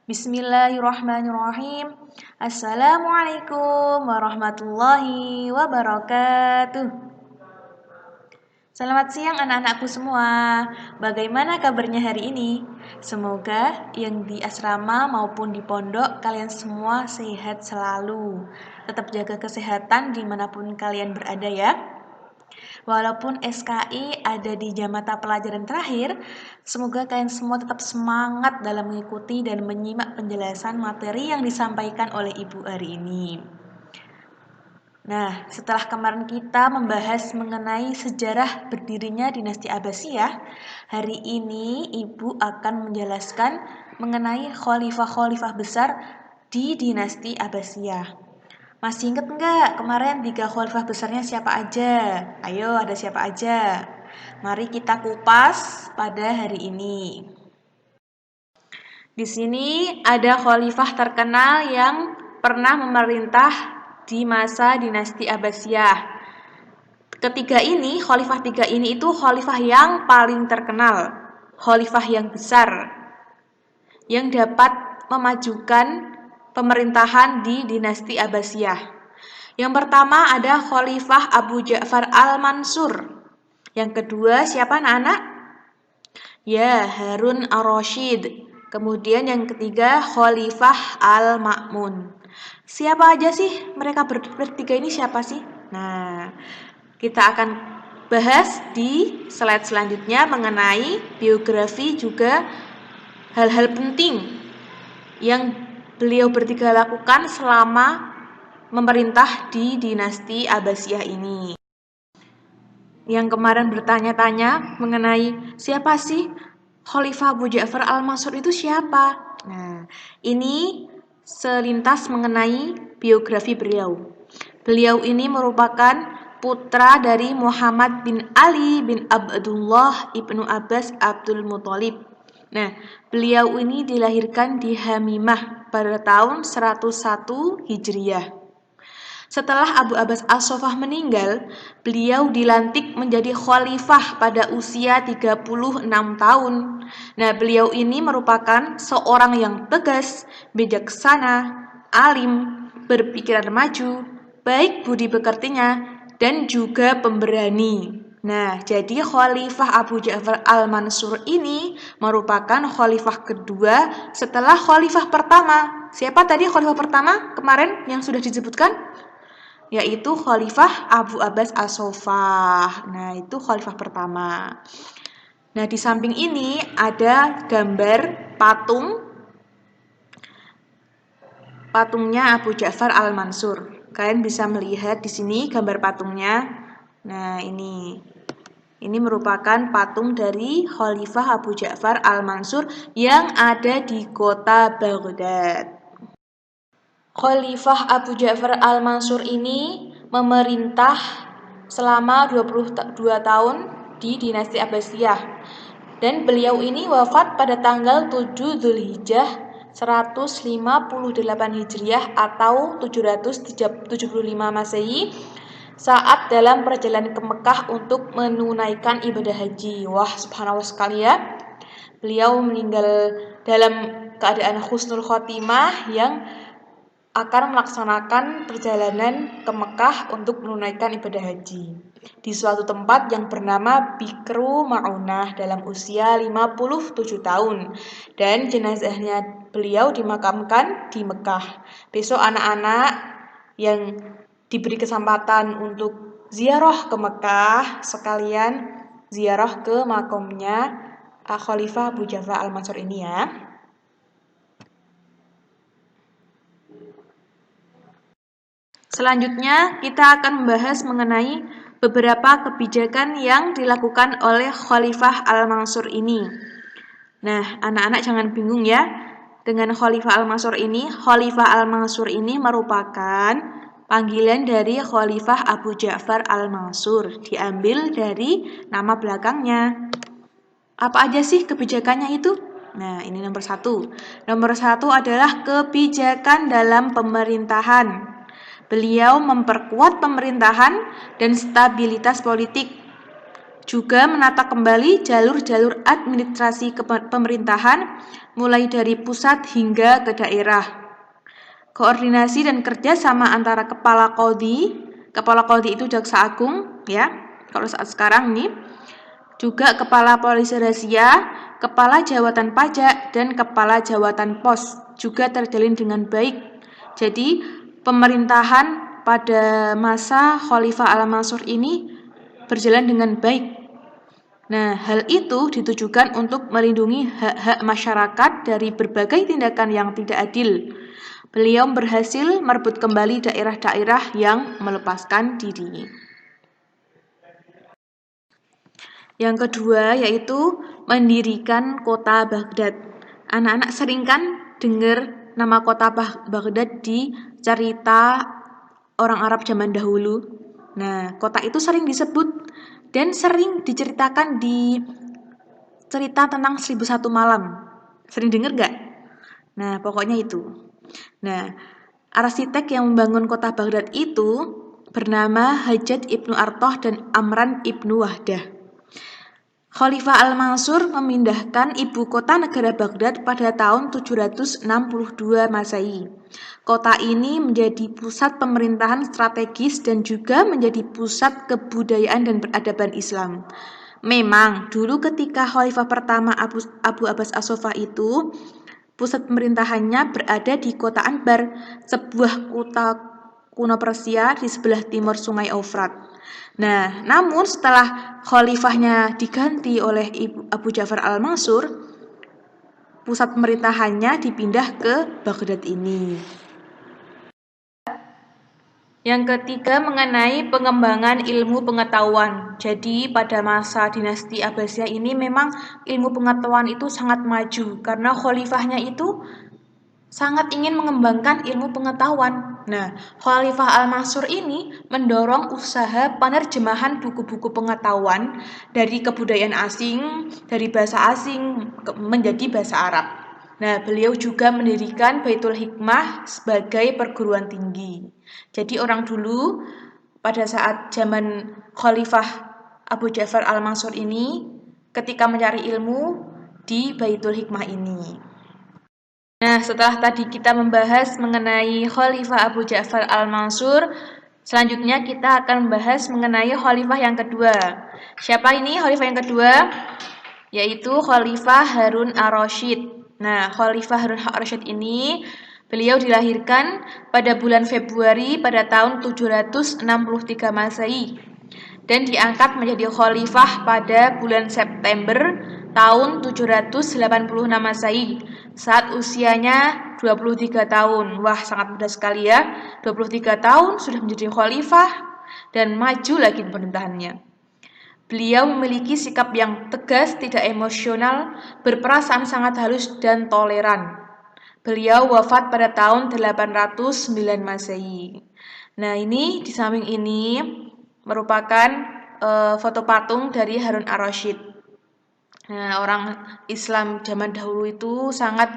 Bismillahirrahmanirrahim. Assalamualaikum warahmatullahi wabarakatuh. Selamat siang anak-anakku semua. Bagaimana kabarnya hari ini? Semoga yang di asrama maupun di pondok kalian semua sehat selalu. Tetap jaga kesehatan dimanapun kalian berada ya. Walaupun SKI ada di jam mata pelajaran terakhir, semoga kalian semua tetap semangat dalam mengikuti dan menyimak penjelasan materi yang disampaikan oleh Ibu hari ini. Nah, setelah kemarin kita membahas mengenai sejarah berdirinya dinasti Abbasiyah, hari ini Ibu akan menjelaskan mengenai khalifah-khalifah besar di dinasti Abbasiyah. Masih inget nggak kemarin 3 khalifah besarnya siapa aja? Ayo, ada siapa aja? Mari kita kupas pada hari ini. Di sini ada khalifah terkenal yang pernah memerintah di masa dinasti Abbasiyah. Khalifah tiga ini itu khalifah yang paling terkenal, khalifah yang besar, yang dapat memajukan pemerintahan di dinasti Abbasiyah. Yang pertama ada Khalifah Abu Ja'far Al-Mansur. Yang kedua siapa anak-anak? Ya, Harun Ar-Rasyid. Kemudian yang ketiga Khalifah Al-Ma'mun. Siapa aja sih mereka bertiga ini siapa sih? Nah, kita akan bahas di slide selanjutnya mengenai biografi juga hal-hal penting yang beliau bertiga lakukan selama memerintah di dinasti Abbasiyah ini. Yang kemarin bertanya-tanya mengenai siapa sih Khalifah Abu Ja'far Al-Mansur itu siapa? Nah, ini selintas mengenai biografi beliau. Beliau ini merupakan putra dari Muhammad bin Ali bin Abdullah ibnu Abbas Abdul Muthalib. Nah, beliau ini dilahirkan di Hamimah pada tahun 101 Hijriyah. Setelah Abu Abbas As-Saffah meninggal, beliau dilantik menjadi khalifah pada usia 36 tahun. Nah, beliau ini merupakan seorang yang tegas, bijaksana, alim, berpikiran maju, baik budi pekertinya, dan juga pemberani. Nah, jadi Khalifah Abu Ja'far Al-Mansur ini merupakan khalifah kedua setelah khalifah pertama. Siapa tadi khalifah pertama kemarin yang sudah disebutkan? Yaitu Khalifah Abu Abbas As-Saffah. Nah, itu khalifah pertama. Nah, di samping ini ada gambar patungnya Abu Ja'far Al-Mansur. Kalian bisa melihat di sini gambar patungnya. Nah, ini merupakan patung dari Khalifah Abu Ja'far Al-Mansur yang ada di kota Baghdad. Khalifah Abu Ja'far Al-Mansur ini memerintah selama 22 tahun di dinasti Abbasiyah. Dan beliau ini wafat pada tanggal 7 Dzulhijjah 158 Hijriah atau 775 Masehi saat dalam perjalanan ke Mekah untuk menunaikan ibadah haji. Wah, subhanallah sekali ya. Beliau meninggal dalam keadaan husnul khotimah yang akan melaksanakan perjalanan ke Mekah untuk menunaikan ibadah haji di suatu tempat yang bernama Bikru Ma'unah dalam usia 57 tahun, dan jenazahnya beliau dimakamkan di Mekah. Besok anak-anak yang diberi kesempatan untuk ziarah ke Mekah sekalian ziarah ke makamnya Khalifah Abu Ja'far Al-Mansur ini ya. Selanjutnya kita akan membahas mengenai beberapa kebijakan yang dilakukan oleh Khalifah Al-Mansur ini. Nah, anak-anak jangan bingung ya dengan Khalifah Al-Mansur ini. Khalifah Al-Mansur ini merupakan panggilan dari Khalifah Abu Ja'far Al-Mansur, diambil dari nama belakangnya. Apa aja sih kebijakannya itu? Nah, ini nomor 1. Nomor 1 adalah kebijakan dalam pemerintahan. Beliau memperkuat pemerintahan dan stabilitas politik. juga menata kembali jalur-jalur administrasi pemerintahan mulai dari pusat hingga ke daerah. Koordinasi dan kerja sama antara kepala qadhi itu jaksa agung ya, kalau saat sekarang nih, juga kepala polisi rahasia, kepala jawatan pajak, dan kepala jawatan pos juga terjalin dengan baik. Jadi pemerintahan pada masa Khalifah Al-Mansur ini berjalan dengan baik. Nah, hal itu ditujukan untuk melindungi hak-hak masyarakat dari berbagai tindakan yang tidak adil. Beliau berhasil merebut kembali daerah-daerah yang melepaskan diri. Yang kedua yaitu mendirikan kota Baghdad. Anak-anak sering kan dengar nama kota Baghdad di cerita orang Arab zaman dahulu. Nah, kota itu sering disebut dan sering diceritakan di cerita tentang 1001 malam. Sering dengar gak? Nah, pokoknya itu. Nah, arsitek yang membangun kota Baghdad itu bernama Hajjaj ibnu Artoh dan Amran ibnu Wahdah. Khalifah Al-Mansur memindahkan ibu kota negara Baghdad pada tahun 762 Masehi. Kota ini menjadi pusat pemerintahan strategis dan juga menjadi pusat kebudayaan dan peradaban Islam. Memang dulu ketika Khalifah pertama Abu Abbas As-Sofah itu pusat pemerintahannya berada di kota Anbar, sebuah kota kuno Persia di sebelah timur Sungai Eufrat. Nah, namun setelah khalifahnya diganti oleh Abu Ja'far Al-Mansur, pusat pemerintahannya dipindah ke Baghdad ini. Yang ketiga mengenai pengembangan ilmu pengetahuan. Jadi pada masa dinasti Abbasiyah ini memang ilmu pengetahuan itu sangat maju karena khalifahnya itu sangat ingin mengembangkan ilmu pengetahuan. Nah, Khalifah Al-Mansur ini mendorong usaha penerjemahan buku-buku pengetahuan dari kebudayaan asing, dari bahasa asing menjadi bahasa Arab. Nah, beliau juga mendirikan Baitul Hikmah sebagai perguruan tinggi. Jadi orang dulu pada saat zaman Khalifah Abu Ja'far Al-Mansur ini ketika mencari ilmu di Baitul Hikmah ini. Nah, setelah tadi kita membahas mengenai Khalifah Abu Ja'far Al-Mansur, selanjutnya kita akan membahas mengenai Khalifah yang kedua. Siapa ini Khalifah yang kedua? Yaitu Khalifah Harun Ar-Rasyid. Nah, Khalifah Harun Ar-Rasyid ini beliau dilahirkan pada bulan Februari pada tahun 763 Masehi dan diangkat menjadi khalifah pada bulan September tahun 786 Masehi saat usianya 23 tahun. Wah, sangat muda sekali ya. 23 tahun sudah menjadi khalifah dan maju lagi pemerintahannya. Beliau memiliki sikap yang tegas, tidak emosional, berperasaan sangat halus dan toleran. Beliau wafat pada tahun 809 Masehi. Nah, ini di samping ini merupakan foto patung dari Harun Ar-Rasyid. Nah, orang Islam zaman dahulu itu sangat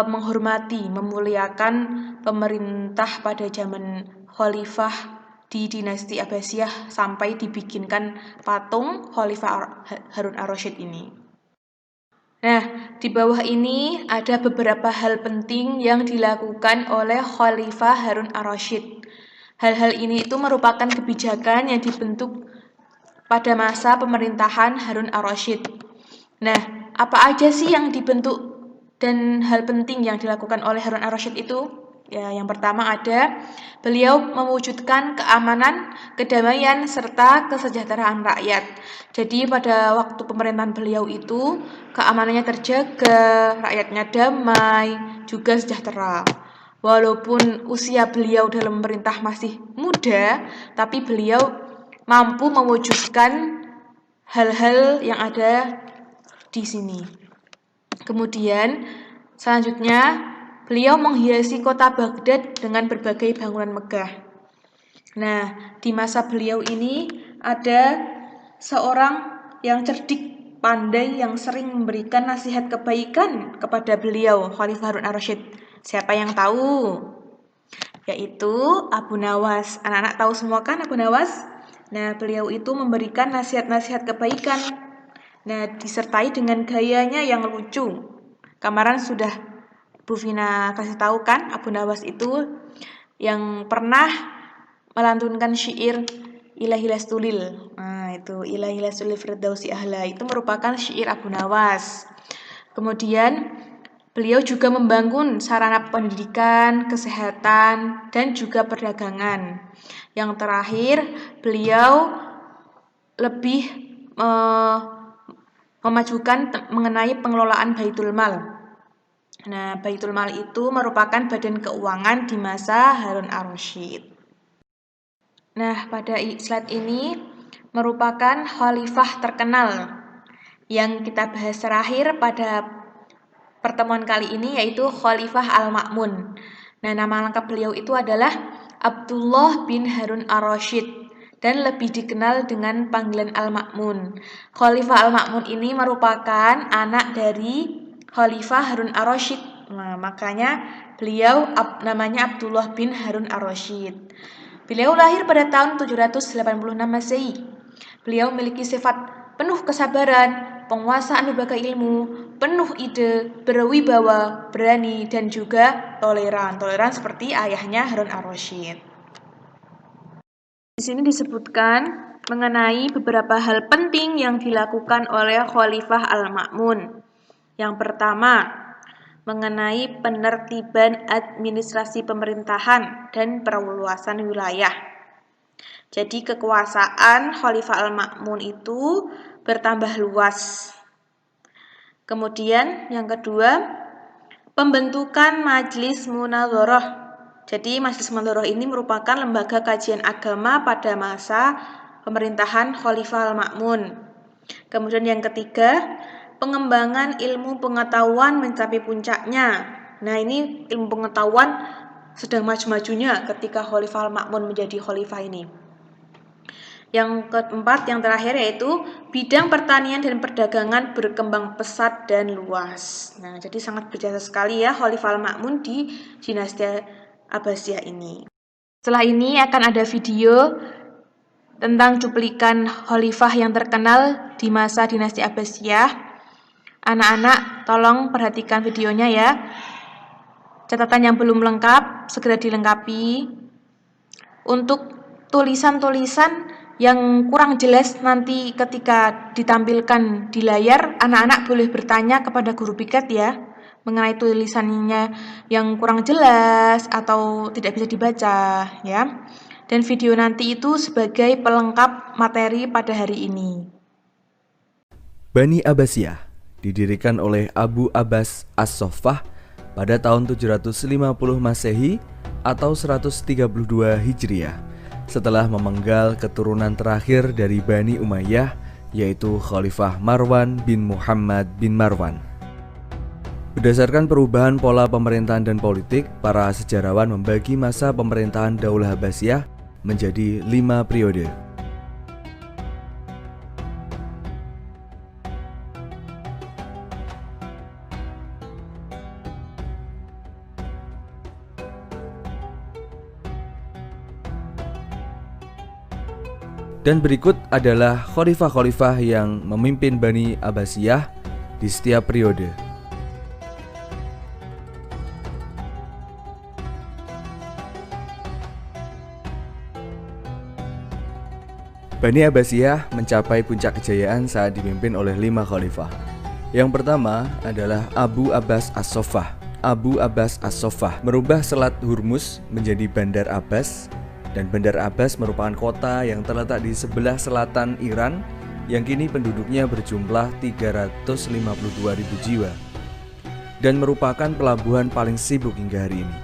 menghormati, memuliakan pemerintah pada zaman khalifah di dinasti Abbasiyah sampai dibikinkan patung Khalifah Harun Ar-Rasyid ini. Nah, di bawah ini ada beberapa hal penting yang dilakukan oleh Khalifah Harun Ar-Rasyid. Hal-hal ini itu merupakan kebijakan yang dibentuk pada masa pemerintahan Harun Ar-Rasyid. Nah, apa aja sih yang dibentuk dan hal penting yang dilakukan oleh Harun Ar-Rasyid itu? Ya, yang pertama ada beliau mewujudkan keamanan, kedamaian, serta kesejahteraan rakyat. Jadi pada waktu pemerintahan beliau itu keamanannya terjaga, rakyatnya damai, juga sejahtera. Walaupun usia beliau dalam memerintah masih muda, tapi beliau mampu mewujudkan hal-hal yang ada di sini. Kemudian selanjutnya beliau menghiasi kota Baghdad dengan berbagai bangunan megah. Nah, di masa beliau ini ada seorang yang cerdik, pandai, yang sering memberikan nasihat kebaikan kepada beliau, Khalifah Harun Ar-Rasyid. Siapa yang tahu? Yaitu Abu Nawas. Anak-anak tahu semua kan Abu Nawas? Nah, beliau itu memberikan nasihat-nasihat kebaikan. Nah, disertai dengan gayanya yang lucu. Kemarin sudah Bu Vina kasih tahu kan, Abu Nawas itu yang pernah melantunkan syair Ilahi Lastulil. Nah, itu Ilahi Lastulil Firdausi Ahla itu merupakan syair Abu Nawas. Kemudian beliau juga membangun sarana pendidikan, kesehatan, dan juga perdagangan. Yang terakhir, beliau lebih memajukan mengenai pengelolaan Baitul Mal. Nah, Baitul Mal itu merupakan badan keuangan di masa Harun ar-Rasyid. Nah, pada slide ini merupakan khalifah terkenal yang kita bahas terakhir pada pertemuan kali ini, yaitu Khalifah Al-Ma'mun. Nah, nama lengkap beliau itu adalah Abdullah bin Harun ar-Rasyid dan lebih dikenal dengan panggilan Al-Ma'mun. Khalifah Al-Ma'mun ini merupakan anak dari Khalifah Harun ar-Rasyid. Nah, makanya beliau namanya Abdullah bin Harun ar-Rasyid. Beliau lahir pada tahun 786 Masehi. Beliau memiliki sifat penuh kesabaran, penguasaan berbagai ilmu, penuh ide, berwibawa, berani, dan juga toleran. Toleran seperti ayahnya Harun ar-Rasyid. Di sini disebutkan mengenai beberapa hal penting yang dilakukan oleh Khalifah Al-Ma'mun. Yang pertama, mengenai penertiban administrasi pemerintahan dan perluasan wilayah. Jadi kekuasaan Khalifah Al-Ma'mun itu bertambah luas. Kemudian yang kedua, pembentukan Majelis Munadharah. Jadi Majelis Munadharah ini merupakan lembaga kajian agama pada masa pemerintahan Khalifah Al-Ma'mun. Kemudian yang ketiga, pengembangan ilmu pengetahuan mencapai puncaknya. Nah, ini ilmu pengetahuan sedang maju-majunya ketika Khalifah Al-Ma'mun menjadi khalifah ini. Yang keempat, yang terakhir yaitu bidang pertanian dan perdagangan berkembang pesat dan luas. Nah, jadi sangat berjasa sekali ya Khalifah Al-Ma'mun di dinasti Abbasiyah ini. Setelah ini akan ada video tentang cuplikan khalifah yang terkenal di masa dinasti Abbasiyah. Anak-anak tolong perhatikan videonya ya. Catatan yang belum lengkap segera dilengkapi. Untuk tulisan-tulisan yang kurang jelas nanti ketika ditampilkan di layar, anak-anak boleh bertanya kepada guru piket ya, mengenai tulisannya yang kurang jelas atau tidak bisa dibaca ya. Dan video nanti itu sebagai pelengkap materi pada hari ini. Bani Abbasiyah didirikan oleh Abu Abbas As-Soffah pada tahun 750 Masehi atau 132 Hijriah. Setelah memenggal keturunan terakhir dari Bani Umayyah, yaitu Khalifah Marwan bin Muhammad bin Marwan. Berdasarkan perubahan pola pemerintahan dan politik, para sejarawan membagi masa pemerintahan Daulah Abbasiyah menjadi 5 periode. Dan berikut adalah khalifah-khalifah yang memimpin Bani Abbasiyah di setiap periode. Bani Abbasiyah mencapai puncak kejayaan saat dipimpin oleh 5 khalifah. Yang pertama adalah Abu Abbas As-Soffah. Abu Abbas As-Soffah merubah Selat Hormuz menjadi Bandar Abbas. Dan Bandar Abbas merupakan kota yang terletak di sebelah selatan Iran yang kini penduduknya berjumlah 352.000 jiwa dan merupakan pelabuhan paling sibuk hingga hari ini.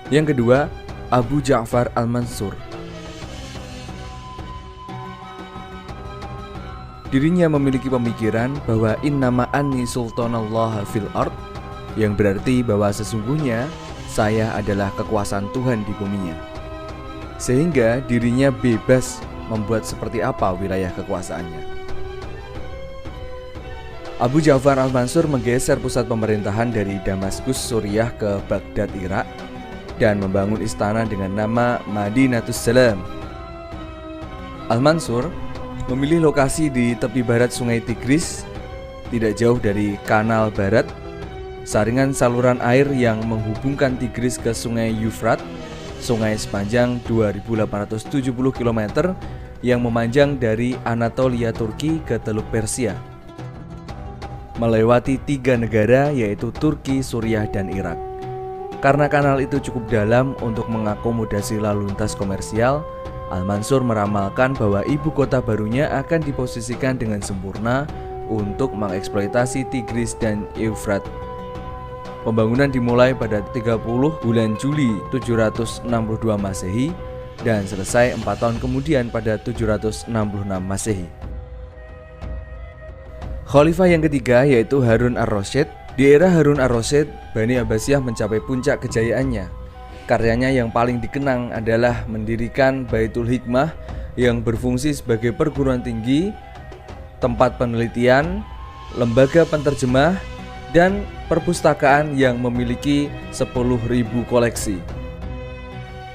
Yang kedua, Abu Ja'far Al-Mansur. Dirinya memiliki pemikiran bahwa innama anni sultanallah fil ard, yang berarti bahwa sesungguhnya saya adalah kekuasaan Tuhan di buminya. Sehingga dirinya bebas membuat seperti apa wilayah kekuasaannya. Abu Ja'far Al-Mansur menggeser pusat pemerintahan dari Damaskus, Suriah ke Baghdad, Irak. dan membangun istana dengan nama Madinatus Salam. Al-Mansur memilih lokasi di tepi barat Sungai Tigris, tidak jauh dari Kanal Barat, saringan saluran air yang menghubungkan Tigris ke Sungai Yufrat, sungai sepanjang 2.870 km yang memanjang dari Anatolia Turki ke Teluk Persia, melewati 3 negara yaitu Turki, Suriah, dan Irak. Karena kanal itu cukup dalam untuk mengakomodasi lalu lintas komersial, Al-Mansur meramalkan bahwa ibu kota barunya akan diposisikan dengan sempurna untuk mengeksploitasi Tigris dan Eufrat. Pembangunan dimulai pada 30 bulan Juli 762 Masehi dan selesai 4 tahun kemudian pada 766 Masehi. Khalifah yang ketiga yaitu Harun ar-Rasyid. Di era Harun ar-Rasyid, Bani Abbasiyah mencapai puncak kejayaannya. Karyanya yang paling dikenang adalah mendirikan Baitul Hikmah yang berfungsi sebagai perguruan tinggi, tempat penelitian, lembaga penterjemah, dan perpustakaan yang memiliki 10.000 koleksi.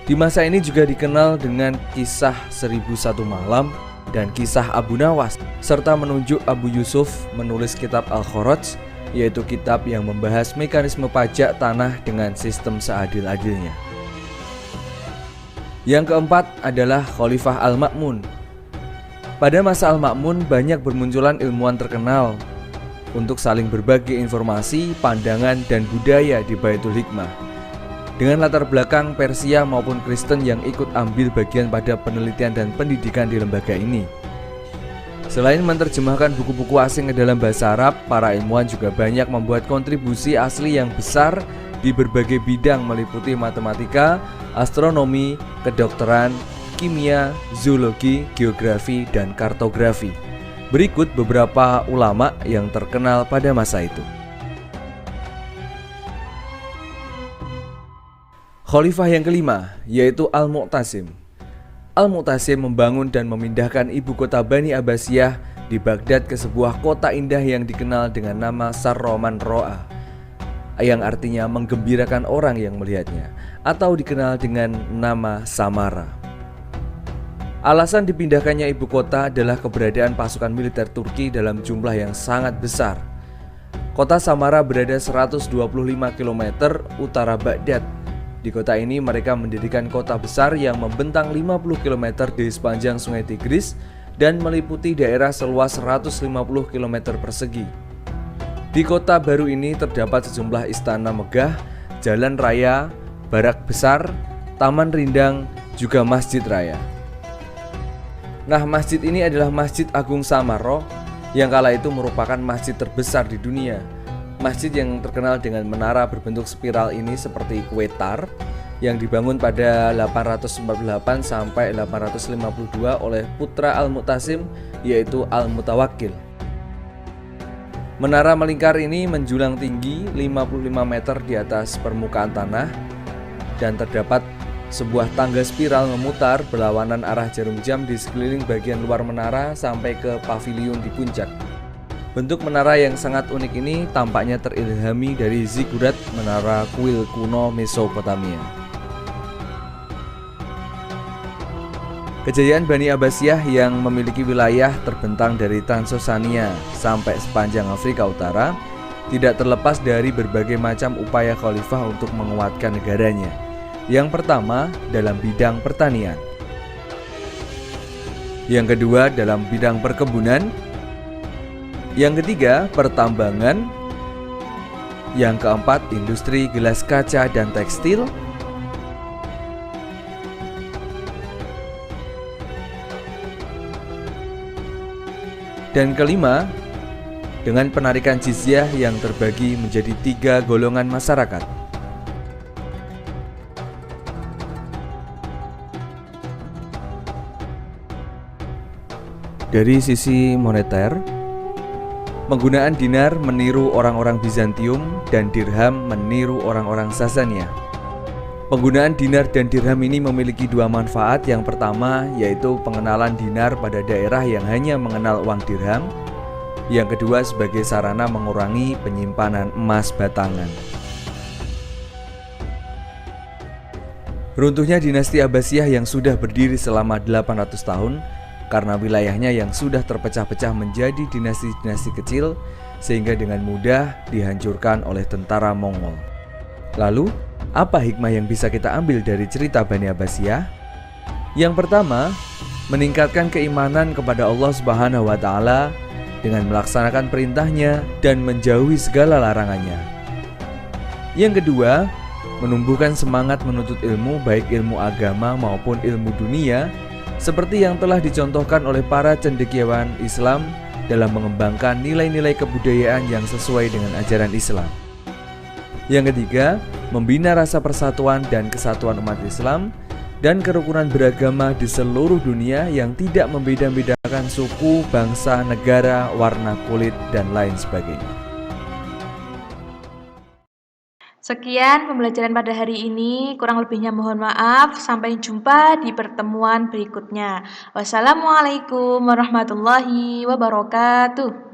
Di masa ini juga dikenal dengan kisah 1001 Malam dan kisah Abu Nawas, serta menunjuk Abu Yusuf menulis kitab Al-Kharaj, yaitu kitab yang membahas mekanisme pajak tanah dengan sistem seadil-adilnya. Yang keempat adalah Khalifah Al-Ma'mun. Pada masa Al-Ma'mun banyak bermunculan ilmuwan terkenal untuk saling berbagi informasi, pandangan, dan budaya di Baitul Hikmah. Dengan latar belakang Persia maupun Kristen yang ikut ambil bagian pada penelitian dan pendidikan di lembaga ini. Selain menerjemahkan buku-buku asing ke dalam bahasa Arab, para ilmuwan juga banyak membuat kontribusi asli yang besar di berbagai bidang meliputi matematika, astronomi, kedokteran, kimia, zoologi, geografi, dan kartografi. Berikut beberapa ulama yang terkenal pada masa itu. Khalifah yang kelima yaitu Al-Mu'tasim. Al-Mu'tasim membangun dan memindahkan ibu kota Bani Abbasiyah di Baghdad ke sebuah kota indah yang dikenal dengan nama Sarroman Ro'a, yang artinya menggembirakan orang yang melihatnya, atau dikenal dengan nama Samara. Alasan dipindahkannya ibu kota adalah keberadaan pasukan militer Turki dalam jumlah yang sangat besar. Kota Samara berada 125 km utara Baghdad. Di kota ini mereka mendirikan kota besar yang membentang 50 km di sepanjang Sungai Tigris dan meliputi daerah seluas 150 km persegi. Di kota baru ini terdapat sejumlah istana megah, jalan raya, barak besar, taman rindang, juga masjid raya. Nah, masjid ini adalah Masjid Agung Samarra yang kala itu merupakan masjid terbesar di dunia. Masjid yang terkenal dengan menara berbentuk spiral ini seperti kue tar yang dibangun pada 848 sampai 852 oleh putra Al-Mu'tasim yaitu Al-Mutawakkil. Menara melingkar ini menjulang tinggi 55 meter di atas permukaan tanah dan terdapat sebuah tangga spiral memutar berlawanan arah jarum jam di sekeliling bagian luar menara sampai ke pavilion di puncak. Bentuk menara yang sangat unik ini tampaknya terilhami dari zigurat menara kuil kuno Mesopotamia. Kejayaan Bani Abbasiyah yang memiliki wilayah terbentang dari Transosania sampai sepanjang Afrika Utara tidak terlepas dari berbagai macam upaya khalifah untuk menguatkan negaranya. Yang pertama dalam bidang pertanian, yang kedua dalam bidang perkebunan, yang ketiga pertambangan, yang keempat industri gelas kaca dan tekstil, dan kelima dengan penarikan jizyah yang terbagi menjadi 3 golongan masyarakat. Dari sisi moneter, penggunaan dinar meniru orang-orang Bizantium dan dirham meniru orang-orang Sasania. Penggunaan dinar dan dirham ini memiliki 2 manfaat. Yang pertama yaitu pengenalan dinar pada daerah yang hanya mengenal uang dirham. Yang kedua sebagai sarana mengurangi penyimpanan emas batangan. Runtuhnya dinasti Abbasiyah yang sudah berdiri selama 800 tahun karena wilayahnya yang sudah terpecah-pecah menjadi dinasti-dinasti kecil sehingga dengan mudah dihancurkan oleh tentara Mongol. Lalu, apa hikmah yang bisa kita ambil dari cerita Bani Abbasiyah? Yang pertama, meningkatkan keimanan kepada Allah Subhanahu wa Ta'ala dengan melaksanakan perintahnya dan menjauhi segala larangannya. Yang kedua, menumbuhkan semangat menuntut ilmu, baik ilmu agama maupun ilmu dunia, seperti yang telah dicontohkan oleh para cendekiawan Islam dalam mengembangkan nilai-nilai kebudayaan yang sesuai dengan ajaran Islam. Yang ketiga, membina rasa persatuan dan kesatuan umat Islam dan kerukunan beragama di seluruh dunia yang tidak membeda-bedakan suku, bangsa, negara, warna kulit, dan lain sebagainya. Sekian pembelajaran pada hari ini, kurang lebihnya mohon maaf. Sampai jumpa di pertemuan berikutnya. Wassalamualaikum warahmatullahi wabarakatuh.